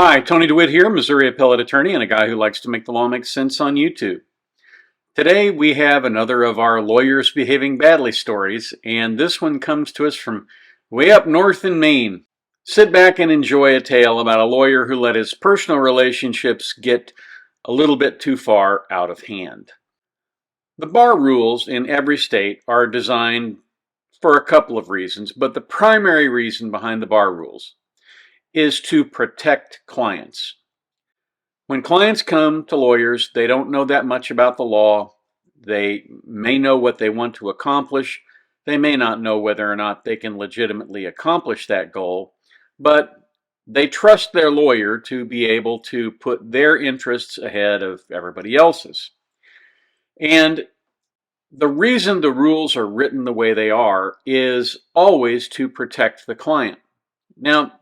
Hi, Tony DeWitt here, Missouri appellate attorney and a guy who likes to make the law make sense on YouTube. Today we have another of our lawyers behaving badly stories, and this one comes to us from way up north in Maine. Sit back and enjoy a tale about a lawyer who let his personal relationships get a little bit too far out of hand. The bar rules in every state are designed for a couple of reasons, but the primary reason behind the bar rules is to protect clients. When clients come to lawyers, they don't know that much about the law. They may know what they want to accomplish. They may not know whether or not they can legitimately accomplish that goal, but they trust their lawyer to be able to put their interests ahead of everybody else's. And the reason the rules are written the way they are is always to protect the client. Now,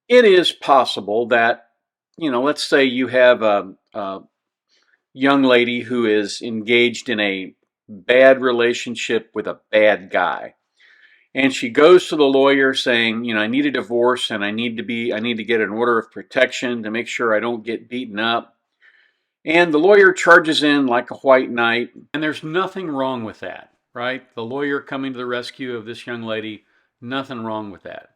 it is possible that, let's say you have a young lady who is engaged in a bad relationship with a bad guy. And she goes to the lawyer saying, I need a divorce and I need to get an order of protection to make sure I don't get beaten up. And the lawyer charges in like a white knight. And there's nothing wrong with that, right? The lawyer coming to the rescue of this young lady, nothing wrong with that.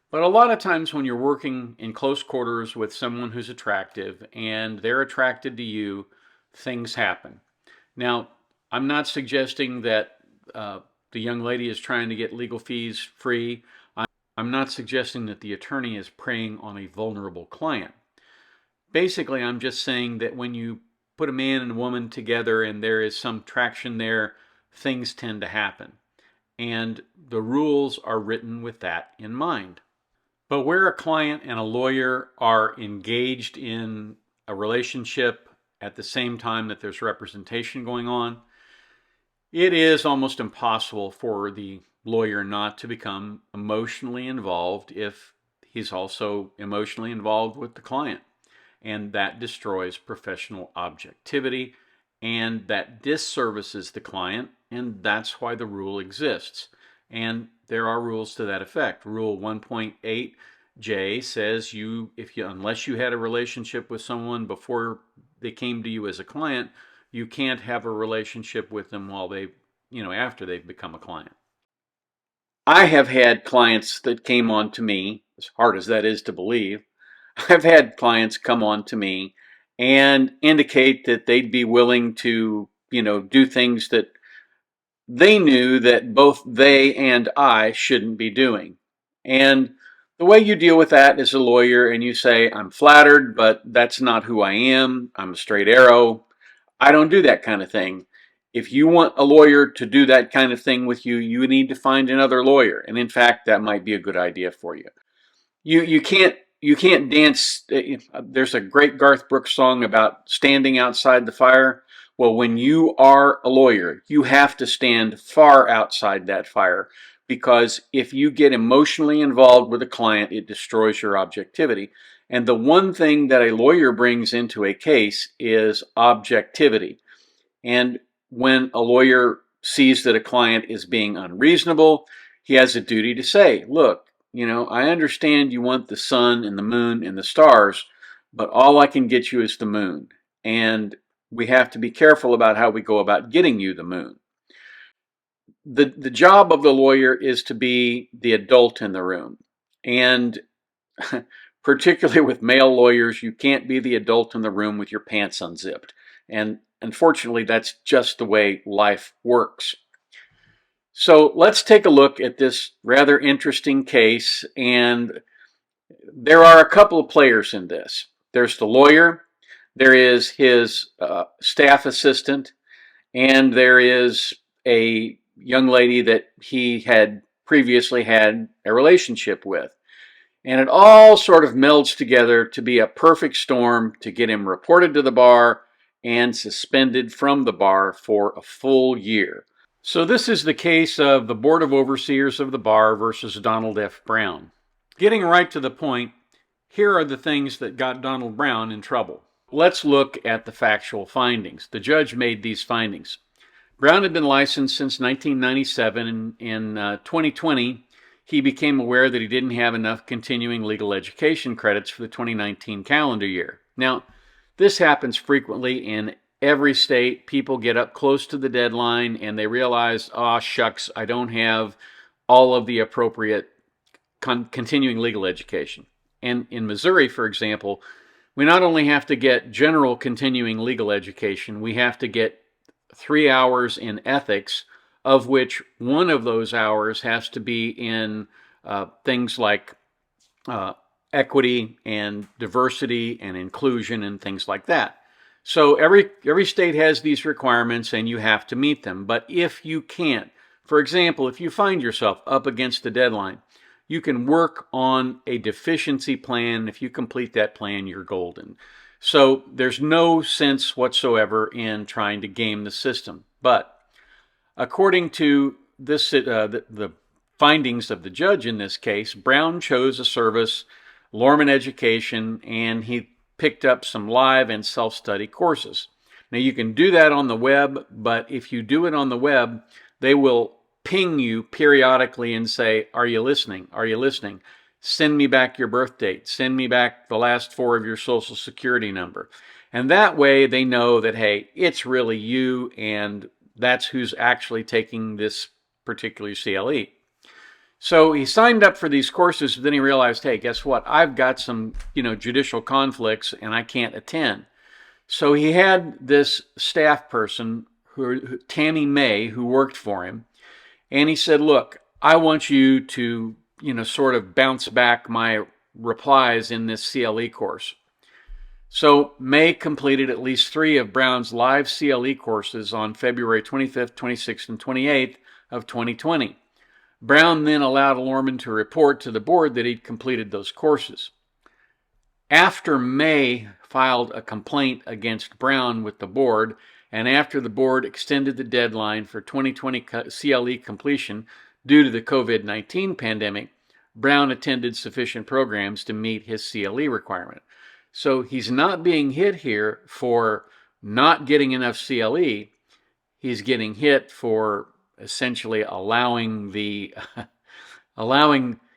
But a lot of times when you're working in close quarters with someone who's attractive and they're attracted to you, things happen. Now, I'm not suggesting that the young lady is trying to get legal fees free. I'm not suggesting that the attorney is preying on a vulnerable client. Basically, I'm just saying that when you put a man and a woman together and there is some traction there, things tend to happen. And the rules are written with that in mind. But where a client and a lawyer are engaged in a relationship at the same time that there's representation going on, it is almost impossible for the lawyer not to become emotionally involved if he's also emotionally involved with the client. And that destroys professional objectivity, and that disservices the client, and that's why the rule exists. And there are rules to that effect. Rule 1.8J says unless you had a relationship with someone before they came to you as a client, you can't have a relationship with them after they've become a client. I have had clients that came on to me, as hard as that is to believe, I've had clients come on to me and indicate that they'd be willing to, do things that they knew that both they and I shouldn't be doing. And the way you deal with that as a lawyer, and you say, I'm flattered, but that's not who I am. I'm a straight arrow. I don't do that kind of thing. If you want a lawyer to do that kind of thing with you, you need to find another lawyer. And in fact, that might be a good idea for you. You can't dance. There's a great Garth Brooks song about standing outside the fire. Well, when you are a lawyer, you have to stand far outside that fire, because if you get emotionally involved with a client, it destroys your objectivity. And the one thing that a lawyer brings into a case is objectivity. And when a lawyer sees that a client is being unreasonable, he has a duty to say, look, I understand you want the sun and the moon and the stars, but all I can get you is the moon. And we have to be careful about how we go about getting you the moon. The job of the lawyer is to be the adult in the room. And particularly with male lawyers, you can't be the adult in the room with your pants unzipped. And unfortunately, that's just the way life works. So let's take a look at this rather interesting case, and there are a couple of players in this. There's the lawyer, there is his staff assistant, and there is a young lady that he had previously had a relationship with. And it all sort of melds together to be a perfect storm to get him reported to the bar and suspended from the bar for a full year. So this is the case of the Board of Overseers of the Bar versus Donald F. Brown. Getting right to the point, here are the things that got Donald Brown in trouble. Let's look at the factual findings. The judge made these findings. Brown had been licensed since 1997, and in 2020, he became aware that he didn't have enough continuing legal education credits for the 2019 calendar year. Now, this happens frequently in every state. People get up close to the deadline and they realize, oh, shucks, I don't have all of the appropriate continuing legal education. And in Missouri, for example, we not only have to get general continuing legal education, we have to get 3 hours in ethics, of which one of those hours has to be in things like equity and diversity and inclusion and things like that. So every state has these requirements and you have to meet them. But if you can't, for example, if you find yourself up against the deadline, you can work on a deficiency plan. If you complete that plan, you're golden. So there's no sense whatsoever in trying to game the system. But according to this, the findings of the judge in this case, Brown chose a service, Lorman Education, and he picked up some live and self-study courses. Now you can do that on the web, but if you do it on the web, they will ping you periodically and say, are you listening? Are you listening? Send me back your birth date. Send me back the last 4 of your social security number. And that way they know that, hey, it's really you and that's who's actually taking this particular CLE. So he signed up for these courses, but then he realized, hey, guess what? I've got some, judicial conflicts and I can't attend. So he had this staff person, Tammy May, who worked for him. And he said, look, I want you to, sort of bounce back my replies in this CLE course. So May completed at least 3 of Brown's live CLE courses on February 25th, 26th, and 28th of 2020. Brown then allowed Lorman to report to the board that he'd completed those courses. After May filed a complaint against Brown with the board, and after the board extended the deadline for 2020 CLE completion due to the COVID-19 pandemic, Brown attended sufficient programs to meet his CLE requirement. So he's not being hit here for not getting enough CLE. He's getting hit for essentially allowing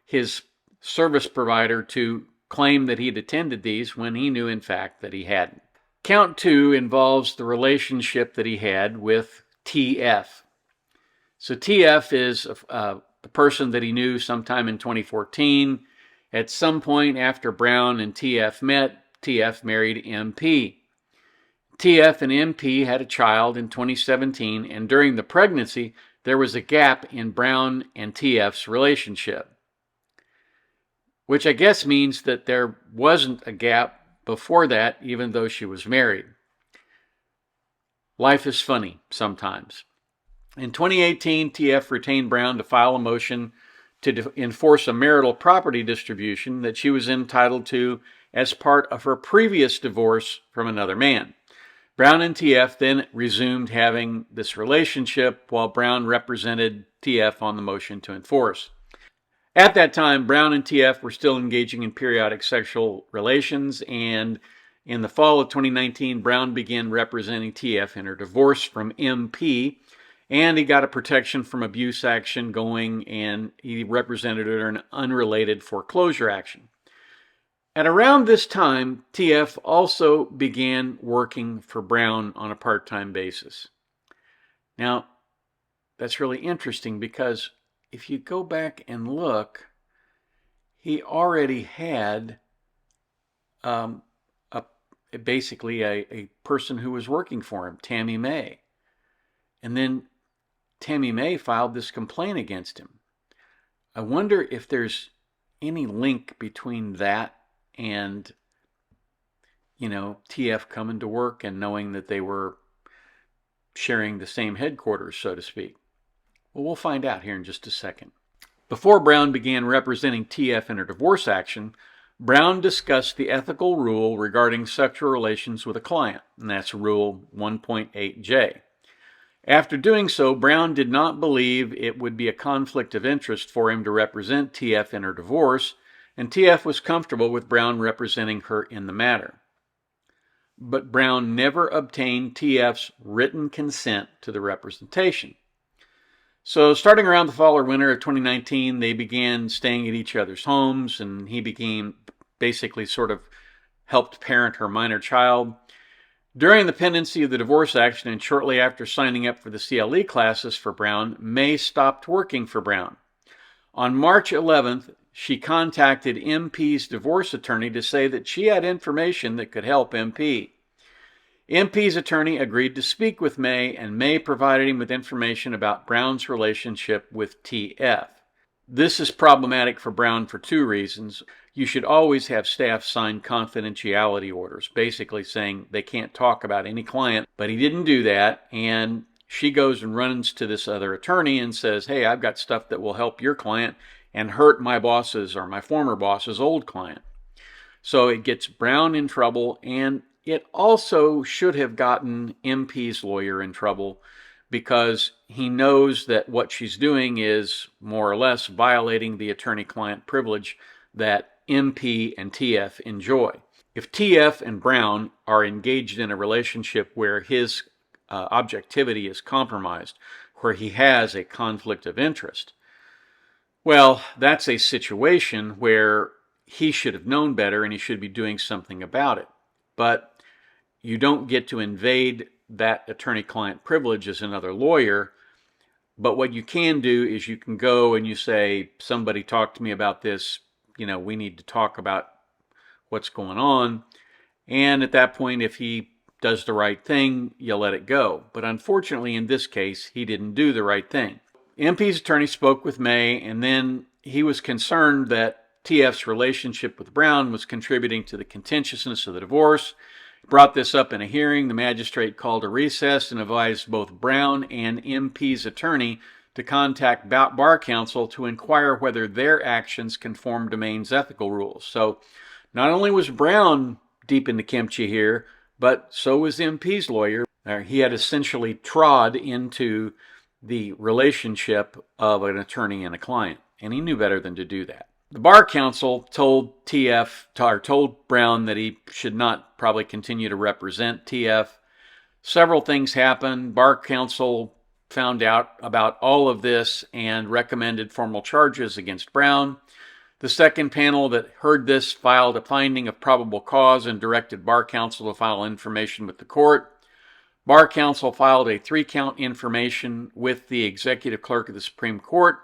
his service provider to claim that he'd attended these when he knew in fact that he hadn't. Count 2 involves the relationship that he had with TF. So TF is the person that he knew sometime in 2014. At some point after Brown and TF met, TF married MP. TF and MP had a child in 2017, and during the pregnancy, there was a gap in Brown and TF's relationship, which I guess means that there wasn't a gap before that, even though she was married. Life is funny sometimes. In 2018, TF retained Brown to file a motion to enforce a marital property distribution that she was entitled to as part of her previous divorce from another man. Brown and TF then resumed having this relationship while Brown represented TF on the motion to enforce. At that time, Brown and TF were still engaging in periodic sexual relations, and in the fall of 2019, Brown began representing TF in her divorce from MP, and he got a protection from abuse action going, and he represented her in an unrelated foreclosure action. At around this time, TF also began working for Brown on a part-time basis. Now, that's really interesting because if you go back and look, he already had basically a person who was working for him, Tammy May. And then Tammy May filed this complaint against him. I wonder if there's any link between that and, TF coming to work and knowing that they were sharing the same headquarters, so to speak. Well, we'll find out here in just a second. Before Brown began representing TF in her divorce action, Brown discussed the ethical rule regarding sexual relations with a client, and that's Rule 1.8J. After doing so, Brown did not believe it would be a conflict of interest for him to represent TF in her divorce, and TF was comfortable with Brown representing her in the matter. But Brown never obtained TF's written consent to the representation. So starting around the fall or winter of 2019, they began staying at each other's homes, and he became basically sort of helped parent her minor child. During the pendency of the divorce action and shortly after signing up for the CLE classes for Brown, May stopped working for Brown. On March 11th, she contacted MP's divorce attorney to say that she had information that could help MP. MP's attorney agreed to speak with May, and May provided him with information about Brown's relationship with TF. This is problematic for Brown for two reasons. You should always have staff sign confidentiality orders, basically saying they can't talk about any client, but he didn't do that, and she goes and runs to this other attorney and says, hey, I've got stuff that will help your client and hurt my boss's or my former boss's old client. So it gets Brown in trouble, and it also should have gotten MP's lawyer in trouble because he knows that what she's doing is more or less violating the attorney-client privilege that MP and TF enjoy. If TF and Brown are engaged in a relationship where his objectivity is compromised, where he has a conflict of interest, well, that's a situation where he should have known better and he should be doing something about it. But you don't get to invade that attorney-client privilege as another lawyer. But what you can do is you can go and you say, somebody talked to me about this, we need to talk about what's going on. And at that point, if he does the right thing, you let it go. But unfortunately, in this case, he didn't do the right thing. MP's attorney spoke with May, and then he was concerned that TF's relationship with Brown was contributing to the contentiousness of the divorce. He brought this up in a hearing. The magistrate called a recess and advised both Brown and MP's attorney to contact bar counsel to inquire whether their actions conform to Maine's ethical rules. So not only was Brown deep in the kimchi here, but so was MP's lawyer. He had essentially trod into the relationship of an attorney and a client, and he knew better than to do that. The bar counsel told Brown that he should not probably continue to represent TF. Several things happened. Bar counsel found out about all of this and recommended formal charges against Brown. The second panel that heard this filed a finding of probable cause and directed bar counsel to file information with the court. Bar counsel filed a 3-count information with the executive clerk of the Supreme Court.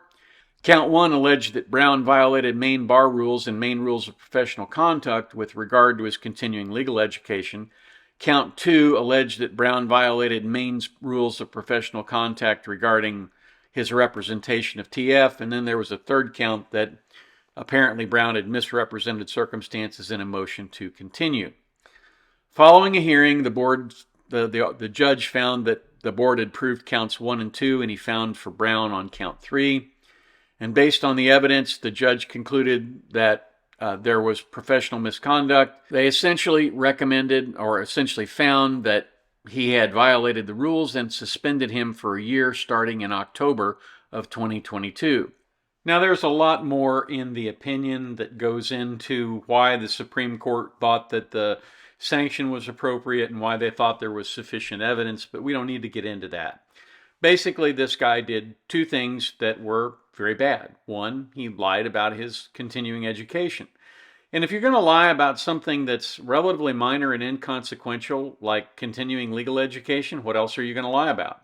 Count 1 alleged that Brown violated Maine bar rules and Maine rules of professional conduct with regard to his continuing legal education. Count 2 alleged that Brown violated Maine's rules of professional conduct regarding his representation of TF. And then there was a third count that apparently Brown had misrepresented circumstances in a motion to continue. Following a hearing, the judge found that the board had proved counts 1 and 2, and he found for Brown on count 3. And based on the evidence, the judge concluded that there was professional misconduct. They essentially found that he had violated the rules and suspended him for a year starting in October of 2022. Now, there's a lot more in the opinion that goes into why the Supreme Court thought that the sanction was appropriate and why they thought there was sufficient evidence, but we don't need to get into that. Basically, this guy did two things that were very bad. One, he lied about his continuing education. And if you're going to lie about something that's relatively minor and inconsequential, like continuing legal education, what else are you going to lie about?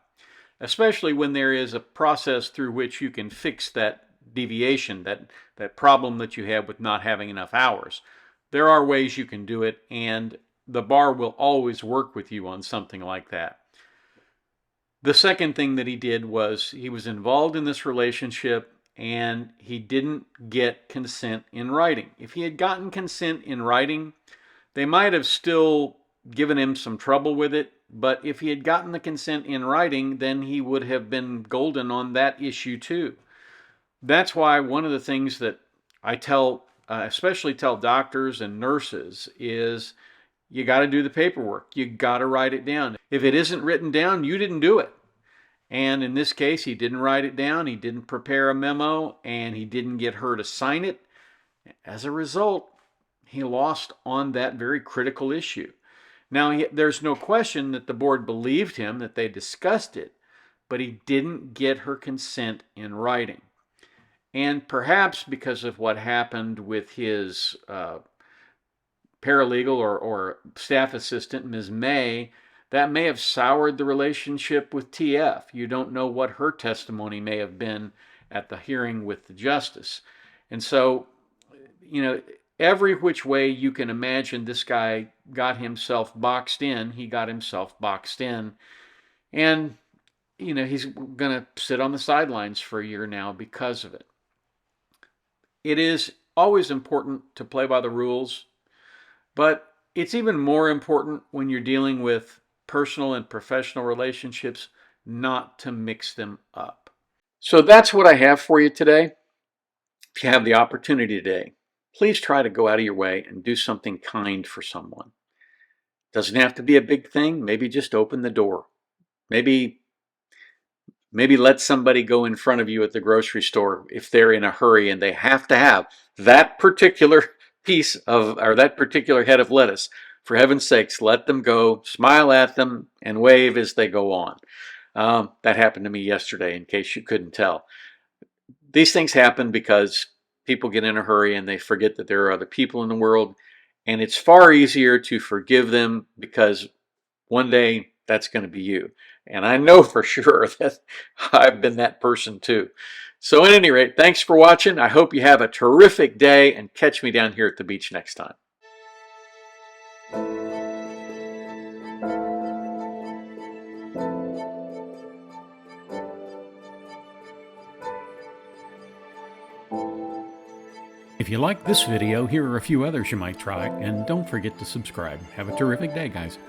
Especially when there is a process through which you can fix that deviation, that problem that you have with not having enough hours. There are ways you can do it, and the bar will always work with you on something like that. The second thing that he did was he was involved in this relationship and he didn't get consent in writing. If he had gotten consent in writing, they might have still given him some trouble with it, but if he had gotten the consent in writing, then he would have been golden on that issue too. That's why one of the things that I especially tell doctors and nurses is you got to do the paperwork. You got to write it down. If it isn't written down, you didn't do it. And in this case, he didn't write it down. He didn't prepare a memo, and he didn't get her to sign it. As a result, he lost on that very critical issue. Now, there's no question that the board believed him, that they discussed it, but he didn't get her consent in writing. And perhaps because of what happened with his paralegal or staff assistant, Ms. May, that may have soured the relationship with TF. You don't know what her testimony may have been at the hearing with the justice. And so, every which way you can imagine, this guy got himself boxed in. He got himself boxed in. And, he's going to sit on the sidelines for a year now because of it. It is always important to play by the rules, but it's even more important when you're dealing with personal and professional relationships not to mix them up. So that's what I have for you today. If you have the opportunity today, please try to go out of your way and do something kind for someone. Doesn't have to be a big thing. Maybe just open the door. Maybe let somebody go in front of you at the grocery store if they're in a hurry and they have to have that particular piece of, or that particular head of lettuce. For heaven's sakes, let them go, smile at them, and wave as they go on. That happened to me yesterday, in case you couldn't tell. These things happen because people get in a hurry and they forget that there are other people in the world, and it's far easier to forgive them because one day that's going to be you. And I know for sure that I've been that person too. So at any rate, thanks for watching. I hope you have a terrific day, and catch me down here at the beach next time. If you like this video, here are a few others you might try, and don't forget to subscribe. Have a terrific day, guys.